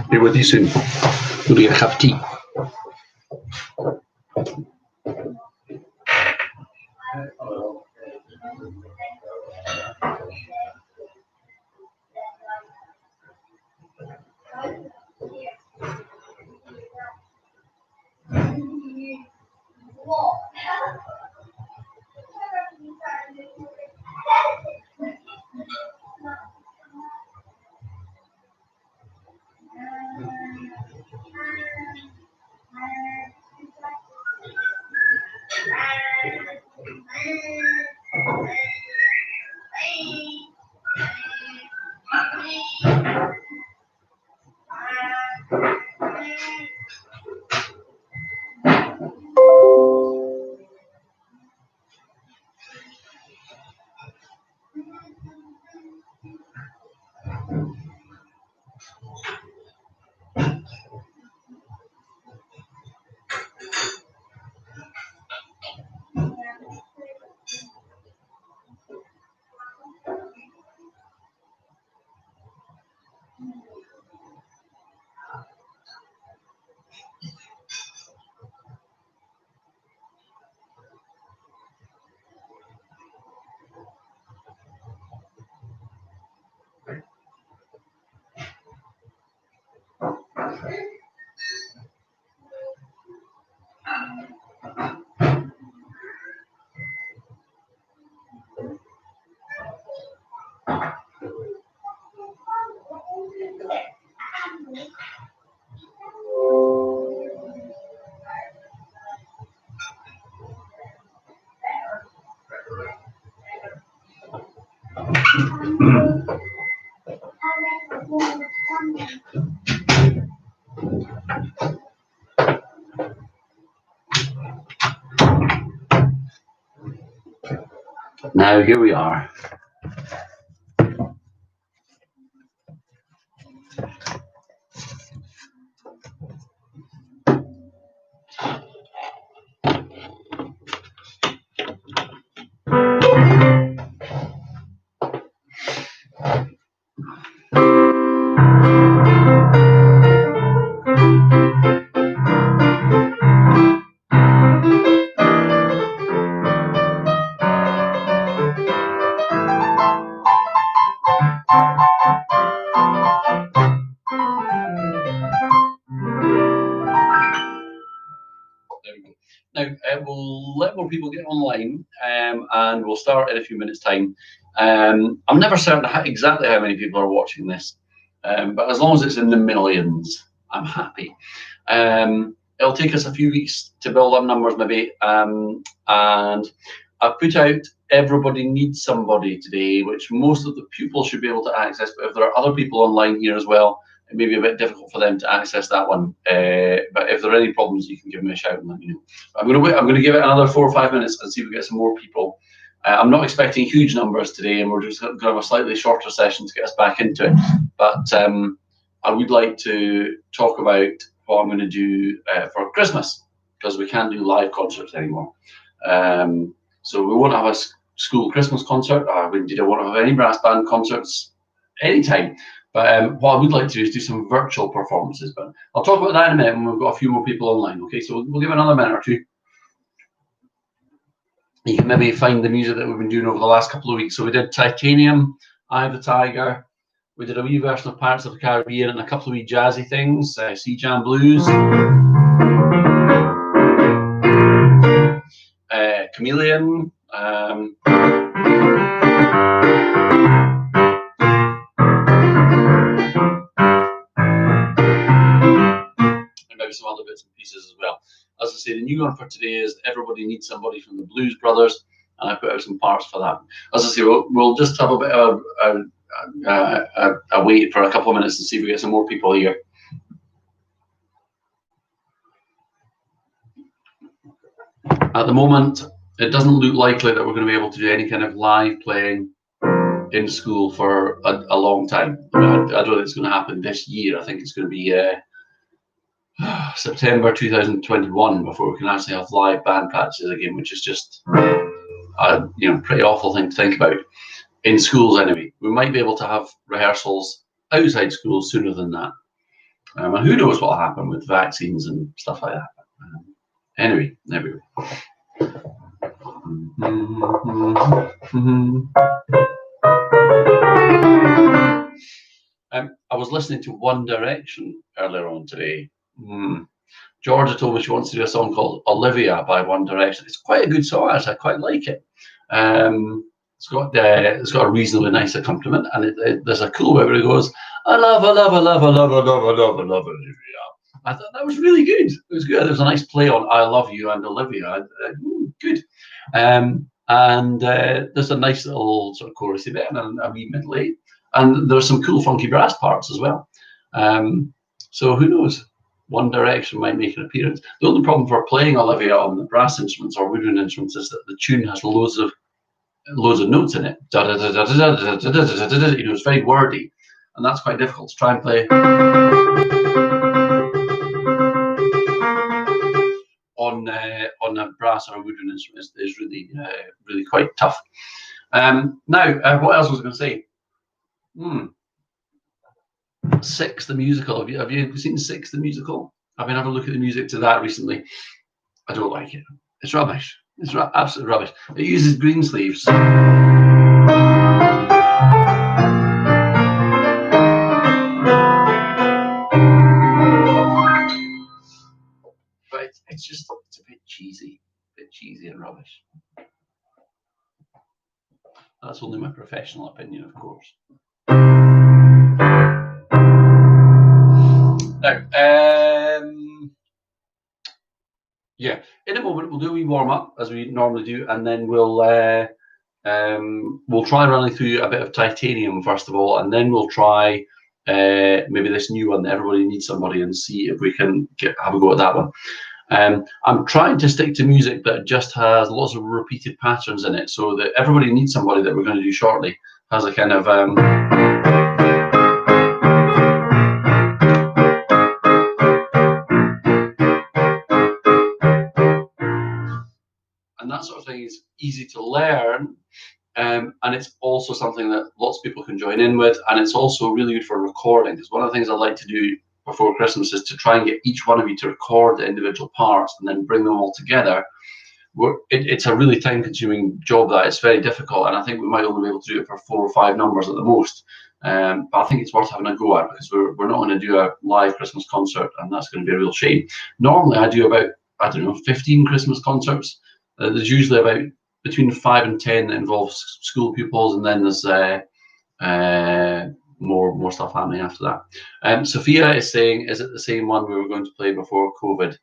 Be with you soon. We'll get a cup of tea. Now here we are. Now, we'll let more people get online, and we'll start in a few minutes' time. I'm never certain exactly how many people are watching this, but as long as it's in the millions, I'm happy. It'll take us a few weeks to build up numbers, maybe, and I've put out Everybody Needs Somebody today, which most of the pupils should be able to access, but if there are other people online here as well, it may be a bit difficult for them to access that one. But if there are any problems, you can give me a shout and let me know. I'm going to give it another 4 or 5 minutes and see if we get some more people. I'm not expecting huge numbers today, and we're just going to have a slightly shorter session to get us back into it. But I would like to talk about what I'm going to do for Christmas, because we can't do live concerts anymore. So we won't have a school Christmas concert. Indeed, I won't have any brass band concerts anytime. But what I would like to do is do some virtual performances. But I'll talk about that in a minute when we've got a few more people online. Okay, so we'll give it another minute or two. You can maybe find the music that we've been doing over the last couple of weeks. So we did Titanium, Eye of the Tiger. We did a wee version of Pirates of the Caribbean and a couple of wee jazzy things, Sea Jam Blues, Chameleon. Some other bits and pieces as well. As I say, the new one for today is Everybody Needs Somebody from the Blues Brothers, and I put out some parts for that. As I say, we'll just have a bit of a wait for a couple of minutes to see if we get some more people here. At the moment, it doesn't look likely that we're going to be able to do any kind of live playing in school for a long time. I don't know if it's going to happen this year. I think it's going to be September 2021 before we can actually have live band practices again, which is just a pretty awful thing to think about in schools anyway. We might be able to have rehearsals outside schools sooner than that, and who knows what will happen with vaccines and stuff like that. Anyway, there we go. I was listening to One Direction earlier on today. Georgia told me she wants to do a song called Olivia by One Direction. It's quite a good song, actually. I quite like it. It's got a reasonably nice accompaniment, and there's a cool way where it goes, I love Olivia. I thought that was really good. It was good. There was a nice play on I love you and Olivia. Good. And there's a nice little sort of chorusy bit and a wee medley. And there's some cool funky brass parts as well. So who knows? One Direction might make an appearance. The only problem for playing Olivia on the brass instruments or woodwind instruments is that the tune has loads of notes in it. It's very wordy, and that's quite difficult to try and play on a brass or a woodwind instrument. Is really really quite tough. Now, what else was I going to say? Six the musical. Have you seen Six the musical? I've been having a look at the music to that recently. I don't like it. It's rubbish. It's absolute rubbish. It uses Greensleeves. But it's a bit cheesy and rubbish. That's only my professional opinion, of course. Now, yeah, in a moment we'll do a wee warm up as we normally do, and then we'll try running through a bit of Titanium first of all, and then we'll try maybe this new one, Everybody Needs Somebody, and see if we can have a go at that one. I'm trying to stick to music that just has lots of repeated patterns in it, so that Everybody Needs Somebody that we're going to do shortly has a kind of and that sort of thing is easy to learn, and it's also something that lots of people can join in with, and it's also really good for recording, because one of the things I like to do before Christmas is to try and get each one of you to record the individual parts and then bring them all together. It's a really time-consuming job. That it's very difficult, and I think we might only be able to do it for 4 or 5 numbers at the most. But I think it's worth having a go at, because we're not going to do a live Christmas concert, and that's going to be a real shame. Normally I do about I don't know, 15 Christmas concerts. There's usually about between 5 and 10 that involve school pupils, and then there's more stuff happening after that. Sophia is saying, is it the same one we were going to play before COVID?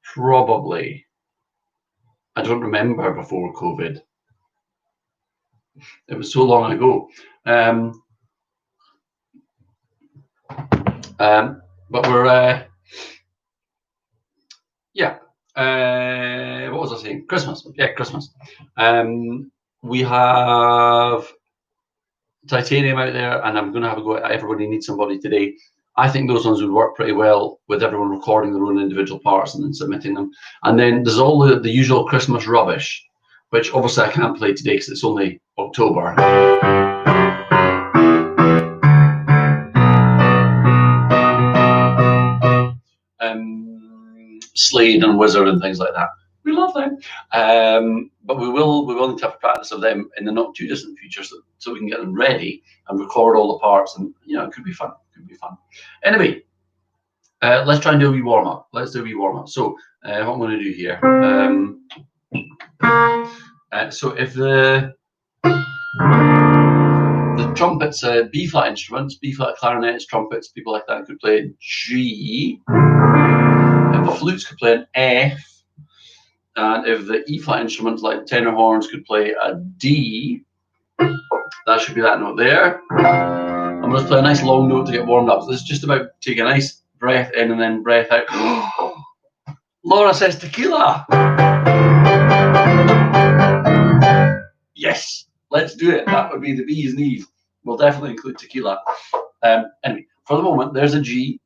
Probably. I don't remember before COVID. It was so long ago. But we're yeah. What was I saying? Christmas. Yeah, Christmas. We have Titanium out there, and I'm going to have a go at Everybody Needs Somebody today. I think those ones would work pretty well with everyone recording their own individual parts and then submitting them. And then there's all the usual Christmas rubbish, which obviously I can't play today because it's only October. Slade and Wizard and things like that. We love them, but we will need to have practice of them in the not too distant future, so we can get them ready and record all the parts, and it could be fun. Anyway, let's try and do a wee warm up. So what I'm going to do here. So if the trumpets, B flat instruments, B flat clarinets, trumpets, people like that could play a G. If the flutes could play an F. And if the E flat instruments like tenor horns could play a D, that should be that note there. I'm going to play a nice long note to get warmed up. So this is just about taking a nice breath in and then breath out. Laura says tequila. Yes, let's do it. That would be the bee's knees. We'll definitely include tequila. Anyway, for the moment, there's a G.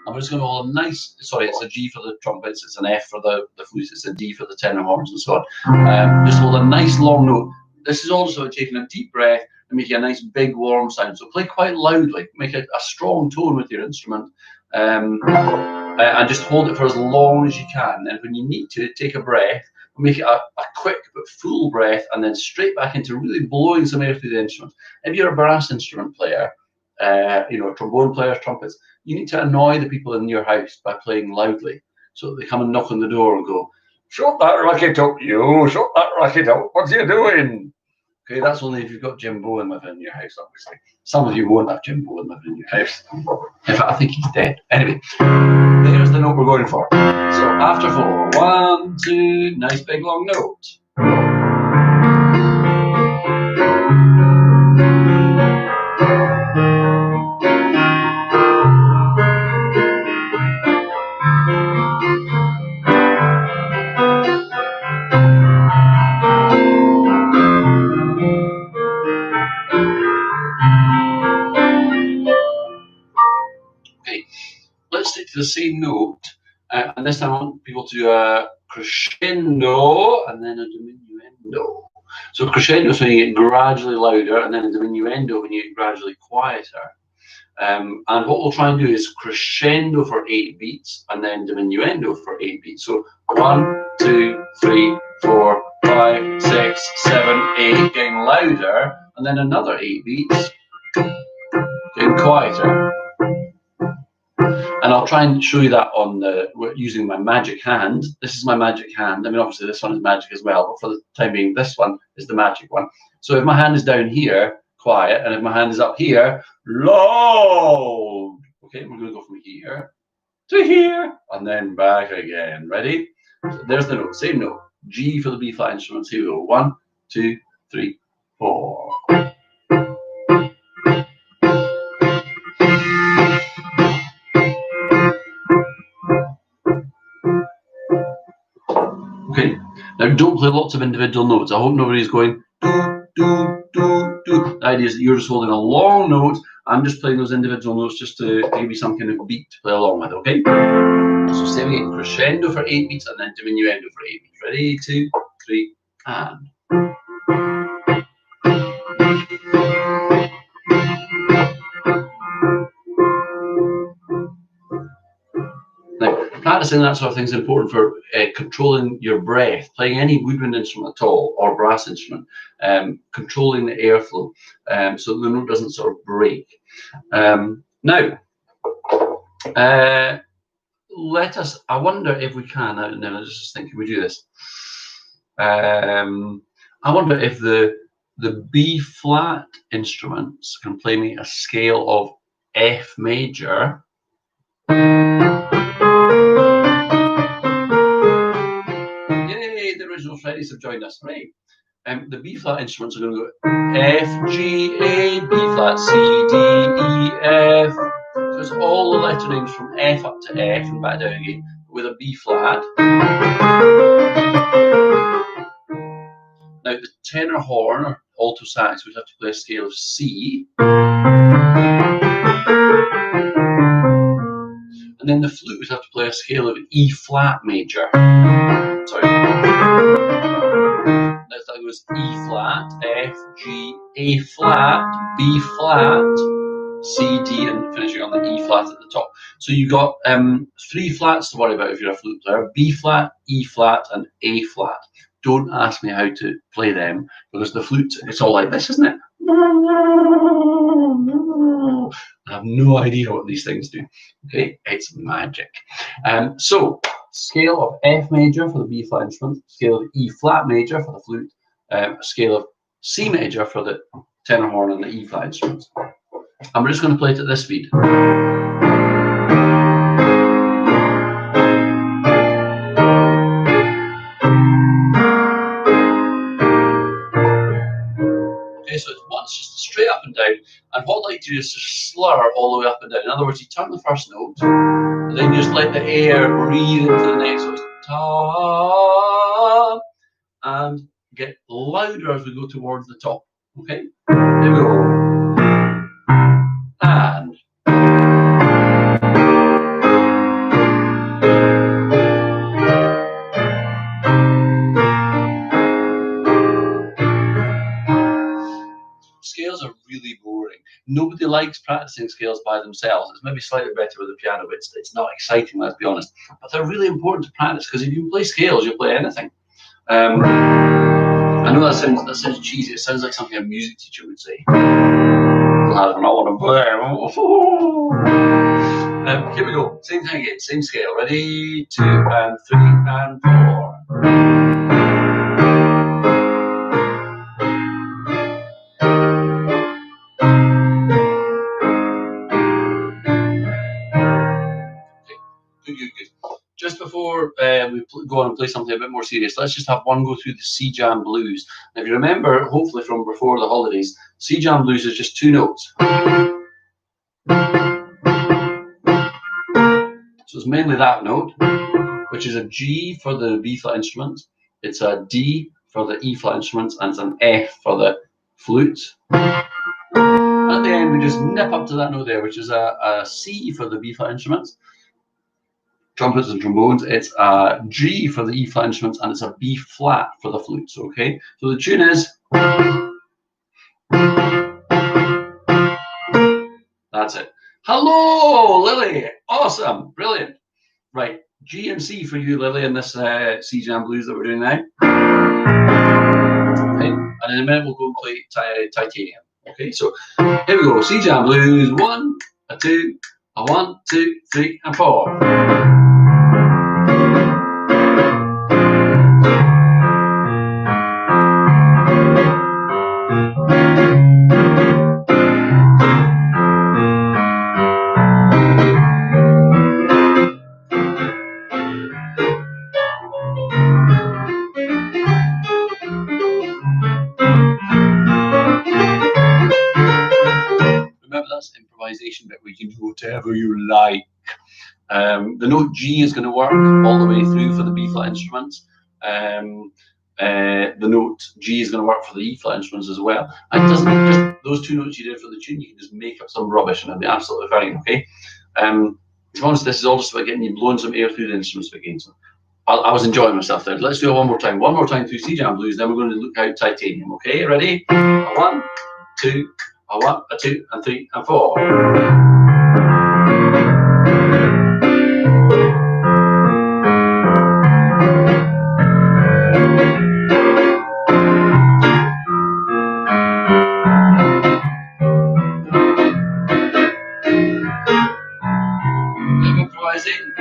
I'm just going to hold a nice, sorry, it's a G for the trumpets, it's an F for the flutes, it's a D for the tenor horns and so on. Just hold a nice long note. This is also taking a deep breath and making a nice big warm sound. So play quite loudly, make a strong tone with your instrument, and just hold it for as long as you can. And when you need to, take a breath, make it a quick but full breath, and then straight back into really blowing some air through the instrument. If you're a brass instrument player, trombone players, trumpets, you need to annoy the people in your house by playing loudly, so that they come and knock on the door and go, "Shut that racket up, you! Shut that racket up! What's you doing?" Okay, that's only if you've got Jim Bowen living in your house, obviously. Some of you won't have Jim Bowen living in your house. In fact, I think he's dead. Anyway, there's the note we're going for. So after 4, 1, 2, nice big long note. Let's stick to the same note, and this time I want people to do a crescendo and then a diminuendo. So crescendo is when you get gradually louder, and then a diminuendo when you get gradually quieter. And what we'll try and do is crescendo for 8 beats and then diminuendo for 8 beats. So 1, 2, 3, 4, 5, 6, 7, 8, getting louder, and then another 8 beats, getting quieter. And I'll try and show you that on using my magic hand. This is my magic hand. I mean, obviously this one is magic as well, but for the time being, this one is the magic one. So if my hand is down here, quiet, and if my hand is up here, loud. Okay, we're going to go from here to here, and then back again. Ready? So there's the note, same note. G for the B flat instruments. Here we go. 1, 2, 3, 4. Okay, now don't play lots of individual notes. I hope nobody's going do, do, do, do. The idea is that you're just holding a long note. I'm just playing those individual notes just to give you some kind of beat to play along with, okay? So say we get crescendo for 8 beats and then diminuendo for 8 beats. Ready, 2, 3, and. Now, practicing that sort of thing is important for controlling your breath, playing any woodwind instrument at all, or brass instrument, controlling the airflow, so the note doesn't sort of break. Now, I wonder if we can, and then I was just thinking, we do this. I wonder if the B flat instruments can play me a scale of F major. Yay, the original Freddies have joined us, right? The B flat instruments are going to go F, G, A, B flat, C, D, E, F. So it's all the letter names from F up to F and back down again with a B flat. Now the tenor horn or alto sax would have to play a scale of C. And then the flute would have to play a scale of E flat major. Sorry. That goes E flat, F, G, A flat, B flat, C, D, and finishing on the E flat at the top. So you got 3 flats to worry about if you're a flute player: B flat, E flat, and A flat. Don't ask me how to play them, because the flute, it's all like this, isn't it? I have no idea what these things do. Okay, it's magic. So scale of F major for the B flat instrument, scale of E flat major for the flute, scale of C major for the tenor horn and the E flat instruments. And we're just going to play it at this speed. Okay, so it's once just straight up and down, and what I like to do is just slur all the way up and down. In other words, you turn the first note, and then you just let the air breathe into the next one. Ta, and get louder as we go towards the top. Okay, here we go. And scales are really boring. Nobody likes practicing scales by themselves. It's maybe slightly better with the piano, but it's not exciting, let's be honest. But they're really important to practice, because if you play scales, you'll play anything. I know that sounds cheesy. It sounds like something a music teacher would say. I don't know what I'm playing. Here we go. Same thing again. Same scale. Ready? 2 and 3 and 4. Good. Just before we go on and play something a bit more serious, let's just have one go through the C Jam Blues. Now, if you remember, hopefully from before the holidays, C Jam Blues is just 2 notes. So it's mainly that note, which is a G for the B flat instruments, it's a D for the E flat instruments, and it's an F for the flutes. And at the end, we just nip up to that note there, which is a C for the B flat instruments, trumpets and trombones. It's a G for the E flat instruments, and it's a B flat for the flutes. Okay, so the tune is, that's it. Hello, Lily. Awesome, brilliant. Right, G and C for you, Lily, in this C Jam Blues that we're doing now. Okay, and in a minute we'll go and play Titanium. Okay, so here we go. C Jam Blues. 1, a 2, a 1, 2, 3, and 4. Improvisation bit where you can do whatever you like. The note G is going to work all the way through for the B flat instruments. The note G is going to work for the E flat instruments as well. And it doesn't just those 2 notes you did for the tune, you can just make up some rubbish and it'll be absolutely fine. Okay. To be honest, this is all just about getting you blowing some air through the instruments again. So I was enjoying myself there. Let's do it one more time. One more time through C Jam Blues. Then we're going to look out Titanium. Okay, ready? 1, 2. A 1, a 2, and 3, and 4. Improvising.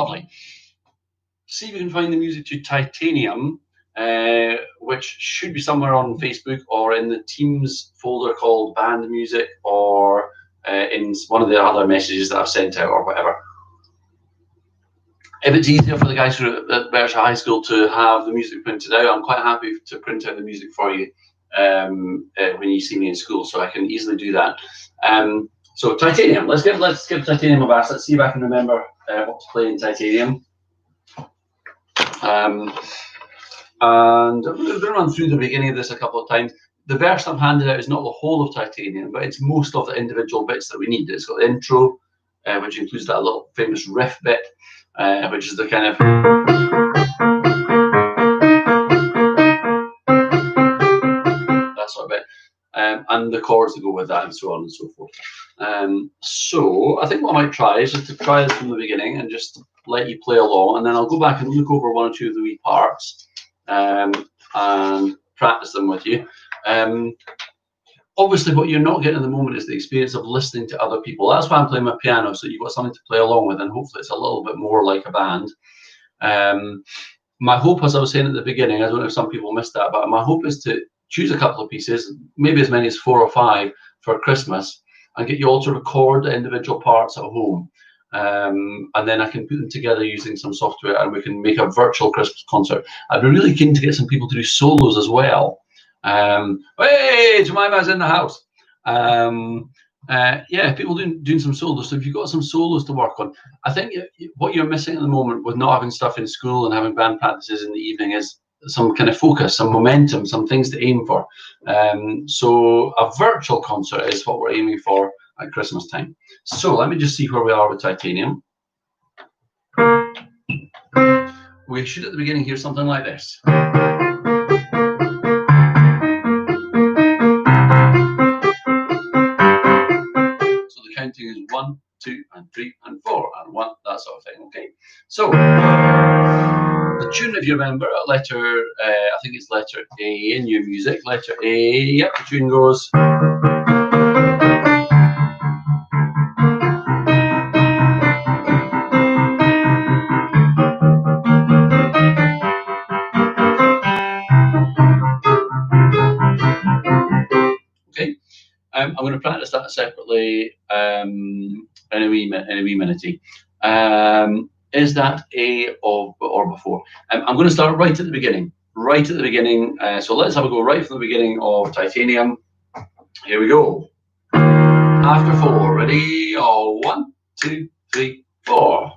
Lovely. See if we can find the music to Titanium, which should be somewhere on Facebook or in the Teams folder called Band Music, or in one of the other messages that I've sent out or whatever. If it's easier for the guys who are at Berkshire High School to have the music printed out, I'm quite happy to print out the music for you when you see me in school, so I can easily do that. So Titanium, let's give Titanium a bash. Let's see if I can remember what to play in Titanium. And I'm going to run through the beginning of this a couple of times. The verse I've handed out is not the whole of Titanium, but it's most of the individual bits that we need. It's got the intro, which includes that little famous riff bit, which is the kind of that sort of bit, and the chords that go with that, and so on and so forth. So I think what I might try is just to try this from the beginning and just let you play along, and then I'll go back and look over one or two of the wee parts and practice them with you. Obviously, what you're not getting at the moment is the experience of listening to other people. That's why I'm playing my piano, so you've got something to play along with, and hopefully it's a little bit more like a band. My hope, as I was saying at the beginning, I don't know if some people missed that, but my hope is to choose a couple of pieces, maybe as many as 4 or 5 for Christmas, and get you all to record the individual parts at home. And then I can put them together using some software, and we can make a virtual Christmas concert. I'd be really keen to get some people to do solos as well. Hey, Jemima's in the house. Yeah, people doing some solos. So if you've got some solos to work on, I think what you're missing at the moment with not having stuff in school and having band practices in the evening is some kind of focus, some momentum, some things to aim for. So a virtual concert is what we're aiming for at Christmas time. So let me just see where we are with Titanium. We should at the beginning hear something like this. So the counting is 1, 2, and 3, and 4, and 1, that sort of thing. Okay. So the tune, if you remember, letter, I think it's letter A in your music. Letter A. Yep. The tune goes. Okay. I'm going to practice that separately in a wee minute. Is that A or before? I'm going to start right at the beginning. Right at the beginning. So let's have a go right from the beginning of Titanium. Here we go. After 4. Ready? 1, 2, 3, 4.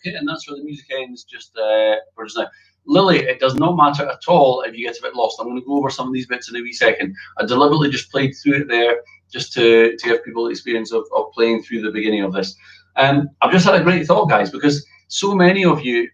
And that's where the music ends just for just now. Lily, it does not matter at all if you get a bit lost. I'm going to go over some of these bits in a wee second. I deliberately just played through it there just to give people the experience of playing through the beginning of this. I've just had a great thought, guys, because so many of you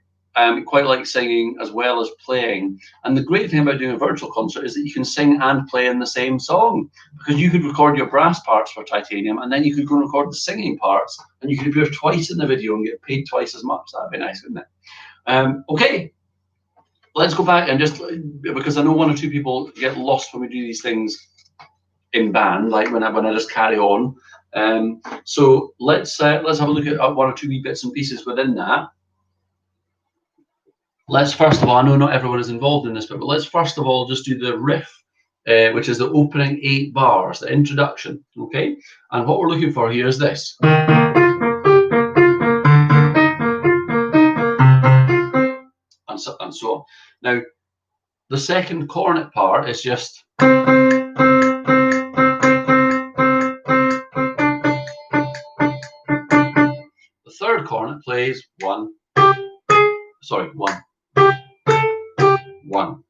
quite like singing as well as playing. And the great thing about doing a virtual concert is that you can sing and play in the same song, because you could record your brass parts for Titanium, and then you could go and record the singing parts, and you could appear twice in the video and get paid twice as much. That'd be nice, wouldn't it? Okay, let's go back and just, because I know one or two people get lost when we do these things in band, like when I just carry on. So let's have a look at one or two wee bits and pieces within that. Let's first of all, I know not everyone is involved in this, but let's first of all just do the riff, which is the opening 8 bars, the introduction, okay? And what we're looking for here is this. And so on. Now, the second cornet part is just... The third cornet plays 1, 1.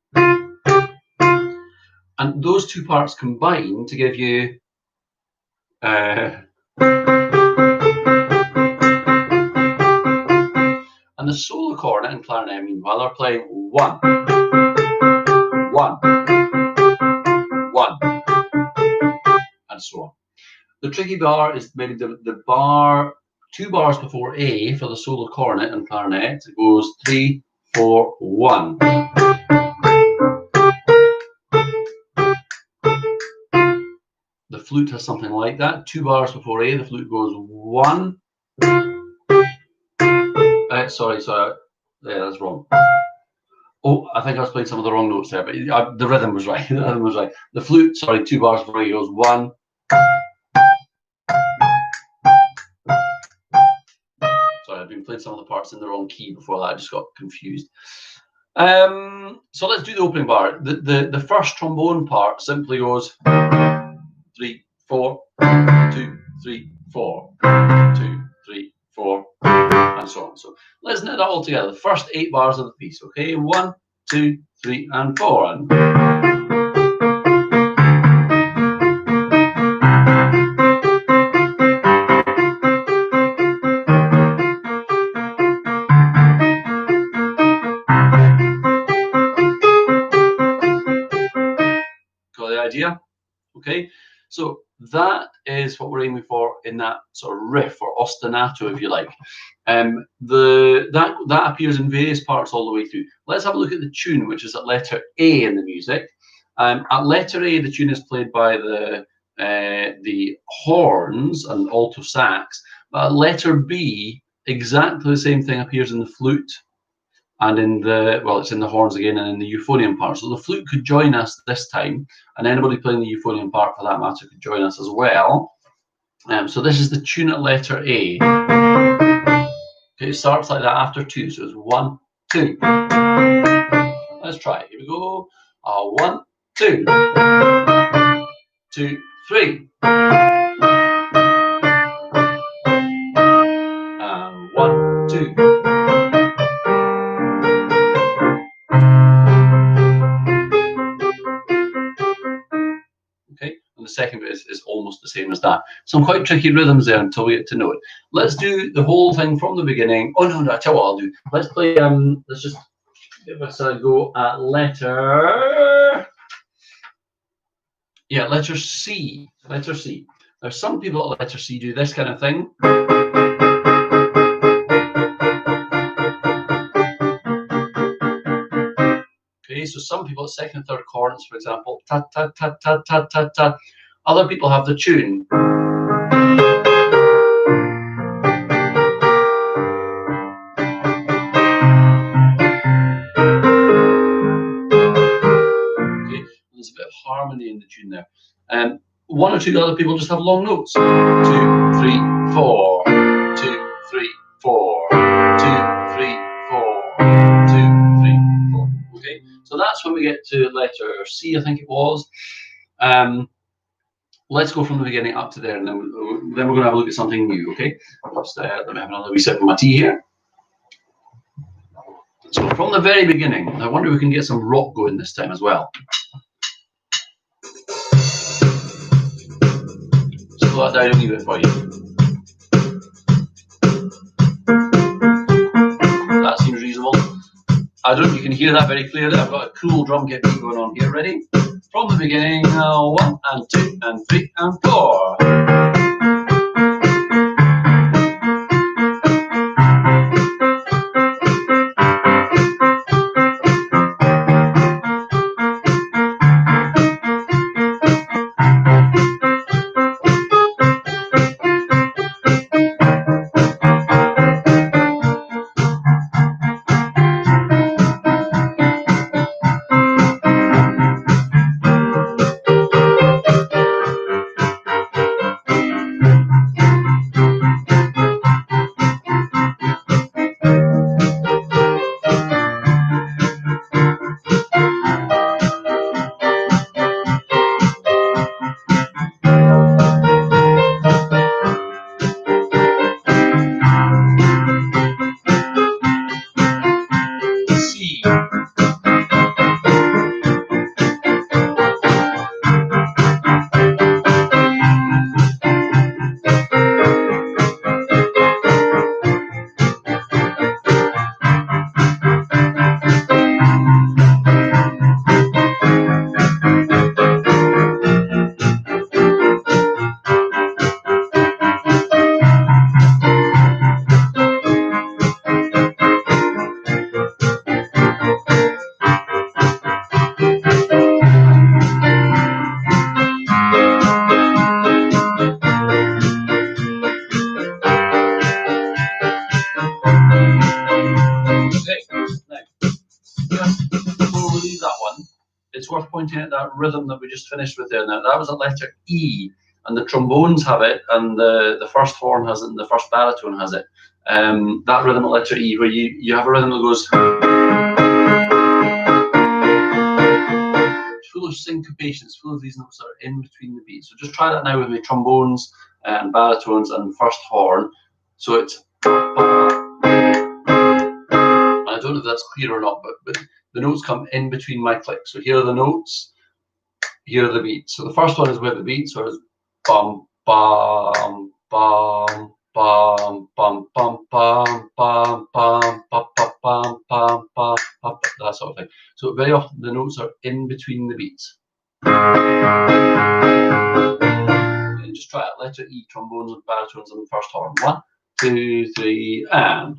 And those two parts combine to give you and the solo cornet and clarinet, meanwhile, are playing 1, 1, 1, and so on. The tricky bar is maybe the bar 2 bars before A for the solo cornet and clarinet. It goes 3, 4, 1. The flute has something like that. 2 bars before A, the flute goes 1. Sorry, yeah, that's wrong. Oh, I think I was playing some of the wrong notes there, but the rhythm was right. The rhythm was right. The flute, sorry, 2 bars before A goes 1. Sorry, I've been playing some of the parts in the wrong key before that. I just got confused. So let's do the opening bar. The first trombone part simply goes 3, 4, 2, 3, 4, 2, 3, 4, and so on. So let's knit that all together. The first 8 bars of the piece, okay? 1, 2, 3, and 4. And got the idea? Okay, so that is what we're aiming for in that sort of riff or ostinato, if you like. That appears in various parts all the way through. Let's have a look at the tune, which is at letter A in the music. At letter A, the tune is played by the horns and alto sax. But at letter B, exactly the same thing appears in the flute and in the, well, it's in the horns again and in the euphonium part. So the flute could join us this time, and anybody playing the euphonium part for that matter could join us as well. So this is the tune at letter A. Okay, it starts like that after 2, so it's 1, 2. Let's try it. Here we go. 1, 2, 2, 3. And 1, 2. The second bit is almost the same as that. Some quite tricky rhythms there until we get to know it. Let's do the whole thing from the beginning. Oh no, I tell you what I'll do. Let's play. Let's just give us a go at letter. Yeah, letter C. Letter C. Now some people at letter C do this kind of thing. Okay, so some people at second and third cornets, for example, ta ta ta ta ta ta ta. Other people have the tune. Okay, there's a bit of harmony in the tune there. One or two other people just have long notes. 2, 3, 4. 2, 3, 4. 2, 3, 4. 2, 3, 4. Okay, so that's when we get to letter C, I think it was. Let's go from the beginning up to there, and then we're going to have a look at something new, okay? Just let me have another wee sip of my tea here. So from the very beginning, I wonder if we can get some rock going this time as well. Slow that down a wee bit for you. That seems reasonable. I don't know if you can hear that very clearly. I've got a cool drum kit beat going on here. Ready? From the beginning, 1 and 2 and 3 and 4. C. Before we leave that one, it's worth pointing out that rhythm that we just finished with there. Now that was a letter E, and the trombones have it, and the first horn has it, and the first baritone has it. That rhythm at letter E, where you have a rhythm that goes full of syncopation, it's full of these notes that are in between the beats. So just try that now with me, trombones and baritones and first horn. So it's, I don't know if that's clear or not, but the notes come in between my clicks. So here are the notes, here are the beats. So the first one is with the beat, so it's bum, bum, bum, bum, bum, bum, bum, bum, bum, bum, bum, bum, bum, bum, that sort of thing. So very often the notes are in between the beats. And just try it. Letter E, trombones and baritones on the first horn. 1, 2, 3, and.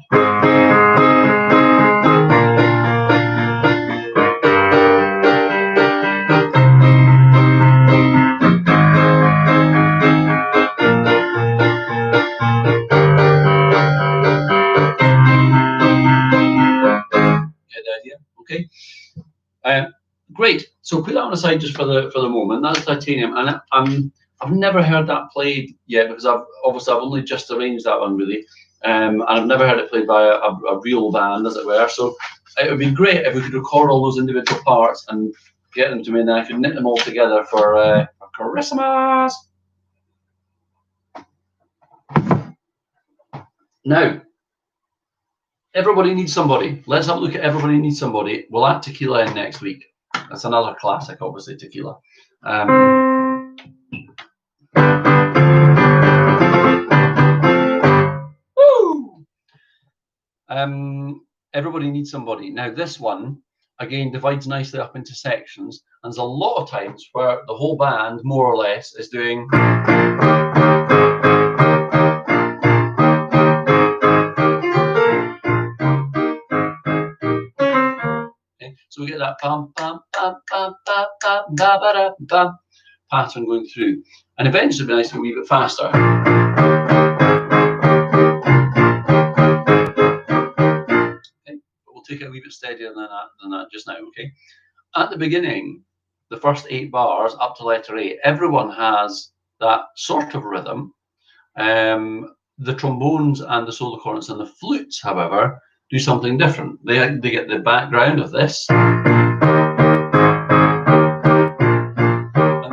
Okay, great. So put that on the side just for the moment. That's Titanium, and I've never heard that played yet because I've only just arranged that one really, and I've never heard it played by a real band, as it were. So it would be great if we could record all those individual parts and get them to me, and then I could knit them all together for Christmas. Now, Everybody Needs Somebody. Let's have a look at Everybody Needs Somebody. We'll add Tequila in next week. That's another classic, obviously, Tequila. Everybody Needs Somebody. Now, this one, again, divides nicely up into sections. And there's a lot of times where the whole band, more or less, is doing... So we get that bum, bum, bum, bum, bum, bum, bum, bum, bum pattern going through. And eventually it'd be nice to be a wee bit faster. Okay, but we'll take it a wee bit steadier than that just now, okay? At the beginning, the first 8 bars up to letter A, everyone has that sort of rhythm. The trombones and the solo cornets and the flutes, however, do something different. They get the background of this, and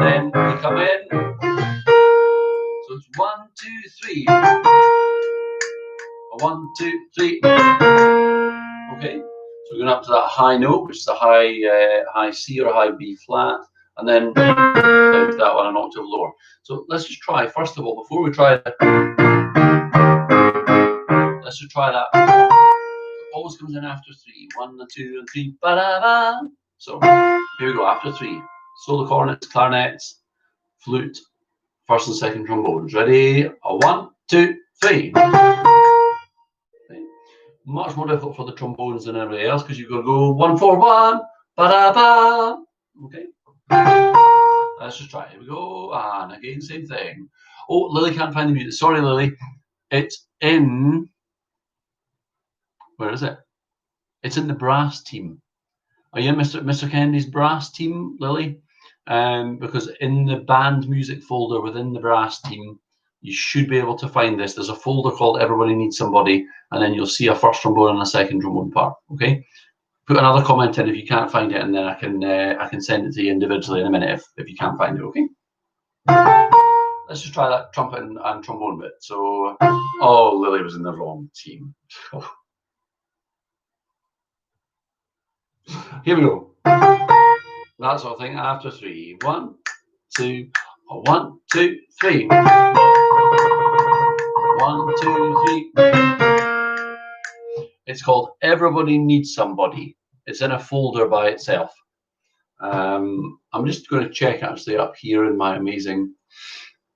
then they come in. So it's 1, 2, 3. 1, 2, 3. Okay, so we're going up to that high note, which is a high C or a high B flat, and then down to that one an octave lower. So let's just try, first of all, before we try that, let's just try that. always comes in after 3. 1 and 2 and 3. Ba-da-ba. So here we go, after 3. Solo cornets, clarinets, flute, first and second trombones. Ready? 1, 2, 3. Much more difficult for the trombones than everybody else because you've got to go 1, 4, 1. Ba-da-ba. Okay. Let's just try it. Here we go. And again, same thing. Oh, Lily can't find the music. Sorry, Lily. It's in. Where is it? It's in the brass team. Are you in Mr. Kennedy's brass team, Lily? Because in the band music folder within the brass team, you should be able to find this. There's a folder called Everybody Needs Somebody, and then you'll see a first trombone and a second trombone part. Okay. Put another comment in if you can't find it, and then I can send it to you individually in a minute if you can't find it. Okay. Let's just try that trumpet and trombone bit. So, oh, Lily was in the wrong team. Here we go. That sort of thing after 3. 1, 2, 1, 2, 3. 1, 2, 3. It's called Everybody Needs Somebody. It's in a folder by itself. I'm just going to check actually up here in my amazing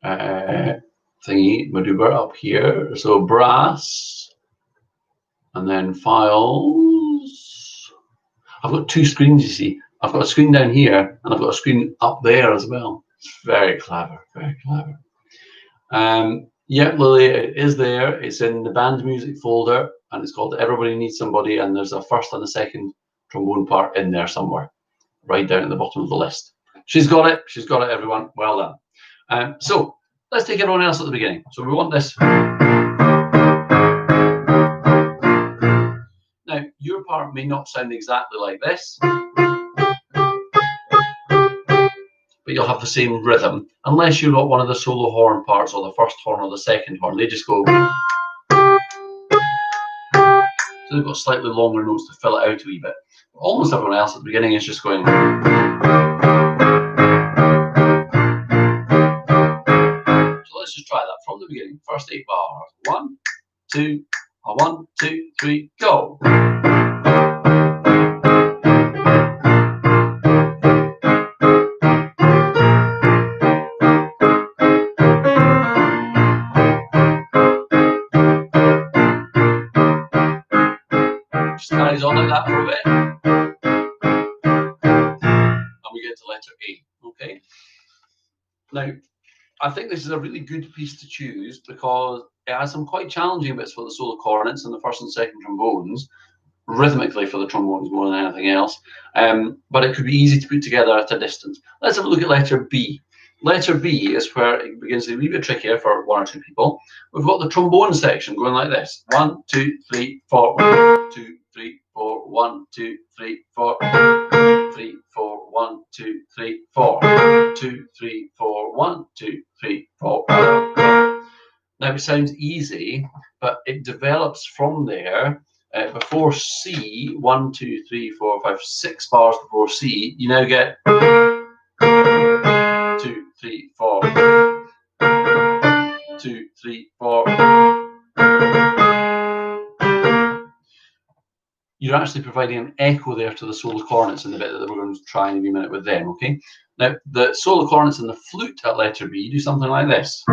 thingy, Maduber up here. So brass, and then files. I've got 2 screens, you see. I've got a screen down here, and I've got a screen up there as well. It's very clever, very clever. Yeah, Lily, it is there. It's in the band music folder, and it's called Everybody Needs Somebody, and there's a first and a second trombone part in there somewhere, right down at the bottom of the list. She's got it. She's got it, everyone. Well done. So let's take everyone else at the beginning. So we want this. Now, your part may not sound exactly like this, but you'll have the same rhythm, unless you've got one of the solo horn parts, or the first horn or the second horn. They just go. So they've got slightly longer notes to fill it out a wee bit. But almost everyone else at the beginning is just going. So let's just try that from the beginning. First 8 bars. 1, 2, 1, 2, 3, go. Just carries on like that for a bit. And we get to letter A. Okay. Now, I think this is a really good piece to choose because it has some quite challenging bits for the solo cornets and the first and second trombones, rhythmically for the trombones more than anything else. But it could be easy to put together at a distance. Let's have a look at letter B. Letter B is where it begins to be a wee bit trickier for 1 or 2 people. We've got the trombone section going like this. 1, 2, 3, 4. 1, 2, 3, 4. 1, 2, 3, 4. 3, 4. 1, 2, 3, 4. 2, 3, 4. 1, 2, 3, 4. Now it sounds easy, but it develops from there. Before C, 1, 2, 3, 4, 5, 6 bars before C, you now get 2, 3, 4. 2, 3, 4. You're actually providing an echo there to the solo cornets in the bit that we're going to try in a minute with them, okay? Now, the solo cornets and the flute at letter B do something like this.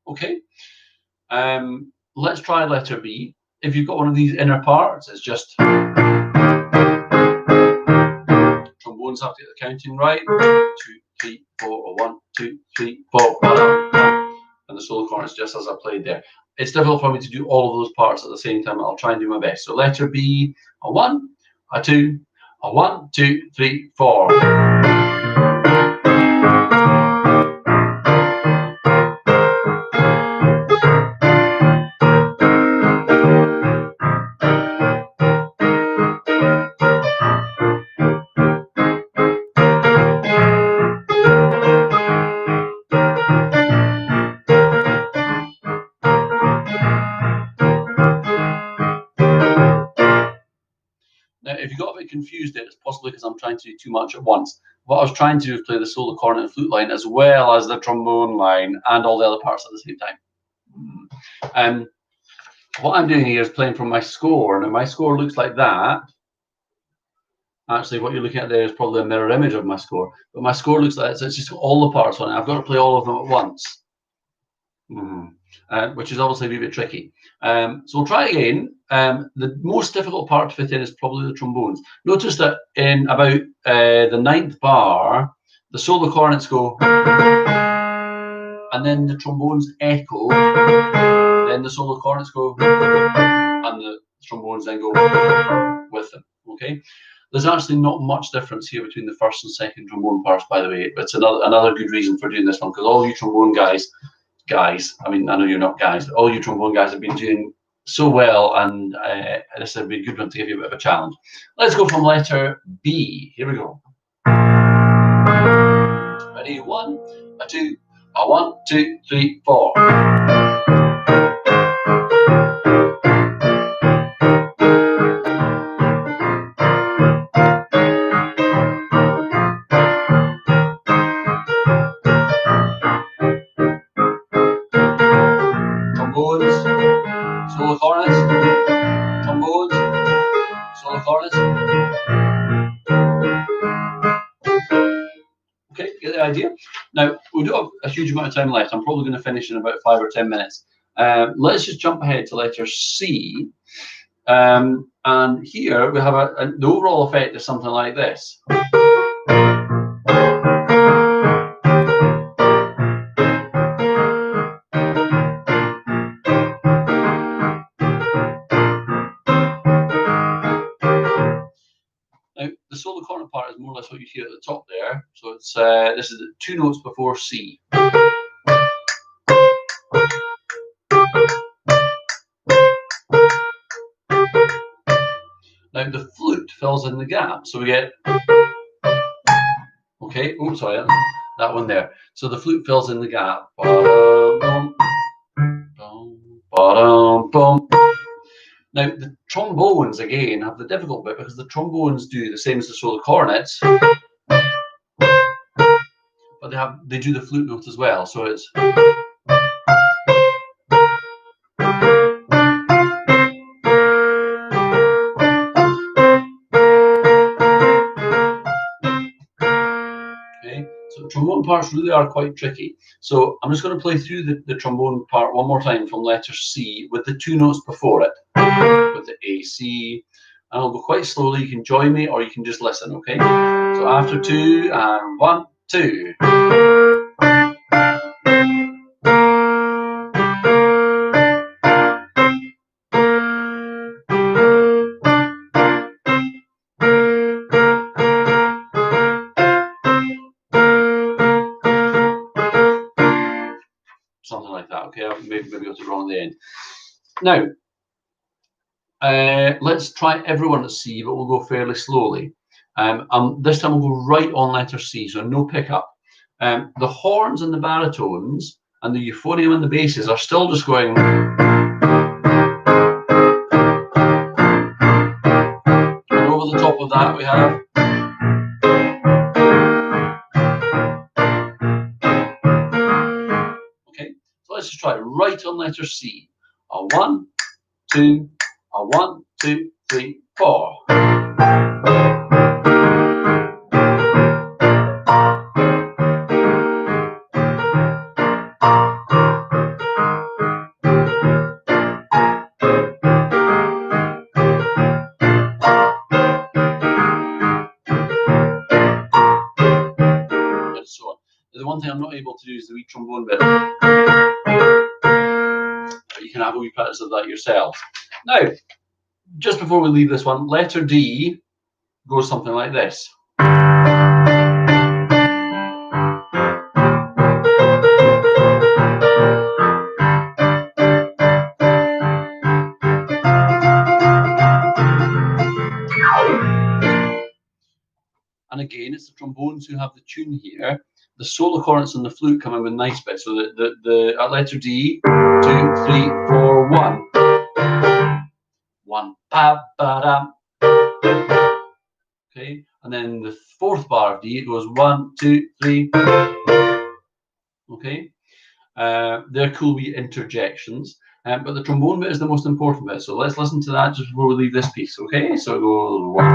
Okay? Let's try letter B. If you've got one of these inner parts, it's just trombones have to get the counting right. 2, 3, 4, 1, 2, 3, 4. And the solo cornets just as I played there. It's difficult for me to do all of those parts at the same time. I'll try and do my best. So letter B, a 1, a 2, a 1, 2, 3, 4. Now, if you got a bit confused, it's possibly because I'm trying to do too much at once. What I was trying to do is play the solo cornet and flute line as well as the trombone line and all the other parts at the same time. What I'm doing here is playing from my score. Now, my score looks like that. Actually, what you're looking at there is probably a mirror image of my score. But my score looks like that, so it's just all the parts on it. I've got to play all of them at once, which is obviously a bit tricky. So we'll try again. The most difficult part to fit in is probably the trombones. Notice that in about the 9th bar, the solo cornets go, and then the trombones echo, then the solo cornets go, and the trombones then go with them. Okay, there's actually not much difference here between the first and second trombone parts, by the way. But it's another good reason for doing this one, because all you trombone guys, I mean, I know you're not guys, but all you trombone guys have been doing so well, and this would be a good one to give you a bit of a challenge. Let's go from letter B. Here we go. Ready? 1, 2, 1, 2, 3, 4. Trombones, solo cornets, trombones, solo cornets. Okay, get the idea? Now, we don't have a huge amount of time left. I'm probably going to finish in about 5 or 10 minutes. Let's just jump ahead to letter C. And here we have the overall effect is something like this. Now, the solo cornet part is more or less what you hear at the top there. So it's this is the 2 notes before C. Now the flute fills in the gap, so we get, okay, oh sorry, that one there. So the flute fills in the gap. Now the trombones again have the difficult bit, because the trombones do the same as the solo cornets, but they do the flute note as well. So it's so the trombone parts really are quite tricky. So I'm just going to play through the trombone part one more time from letter C with the 2 notes before it, with the A, C, and I'll go quite slowly. You can join me or you can just listen, okay? So after 2 and 1, 2. Something like that, okay? Maybe I got it wrong at the end. Now, let's try everyone at C, but we'll go fairly slowly. This time we'll go right on letter C, so no pickup. The horns and the baritones and the euphonium and the basses are still just going. And over the top of that we have. Okay, so let's just try right on letter C. A 1, 2, a 1, 2, 3, 4. The one thing I'm not able to do is the wee trombone bit. But you can have a wee practice of that yourself. Now, just before we leave this one, letter D goes something like this. And again, it's the trombones who have the tune here. The solo cornets and the flute come in with nice bits. So the at letter D, 2, 3, 4, 1. 1, ba ba da. Okay, and then the fourth bar of D, it goes 1, 2, 3. Okay, they're cool wee interjections. But the trombone bit is the most important bit. So let's listen to that just before we leave this piece. Okay, so it goes 1.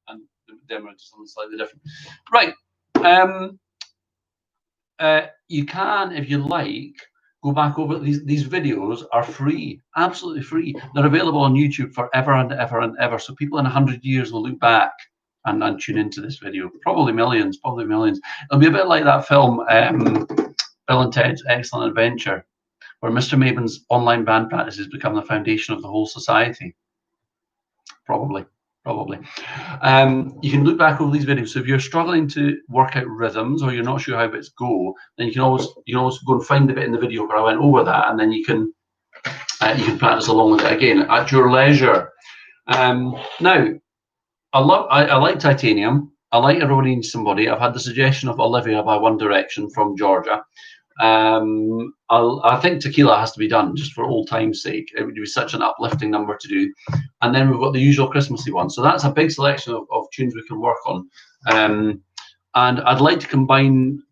And the demo is something slightly different. Right. You can, if you like, go back over these videos are free, absolutely free. They're available on YouTube forever and ever and ever. So people in 100 years will look back and tune into this video. Probably millions, probably millions. It'll be a bit like that film, Bill and Ted's Excellent Adventure, where Mr. Maven's online band practices become the foundation of the whole society. Probably. You can look back over these videos. So if you're struggling to work out rhythms or you're not sure how bits go, then you can always go and find the bit in the video where I went over that, and then you can practice along with it again at your leisure. Now, I like Titanium. I like Everybody Needs Somebody. I've had the suggestion of Olivia by One Direction from Georgia. I think Tequila has to be done just for old time's sake. It would be such an uplifting number to do. And then we've got the usual Christmassy one. So that's a big selection of tunes we can work on. And I'd like to combine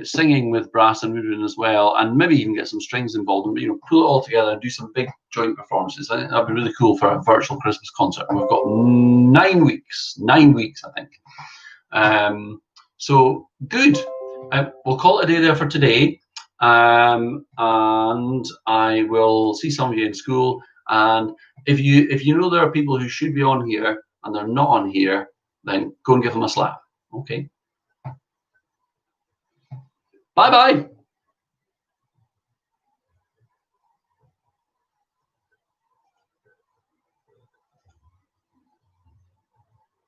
singing with brass and woodwind as well, and maybe even get some strings involved, and pull it all together and do some big joint performances. I think that'd be really cool for a virtual Christmas concert. And we've got 9 weeks, I think. So good. We'll call it a day there for today. And I will see some of you in school. And if you know there are people who should be on here and they're not on here, then go and give them a slap. Okay. Bye bye.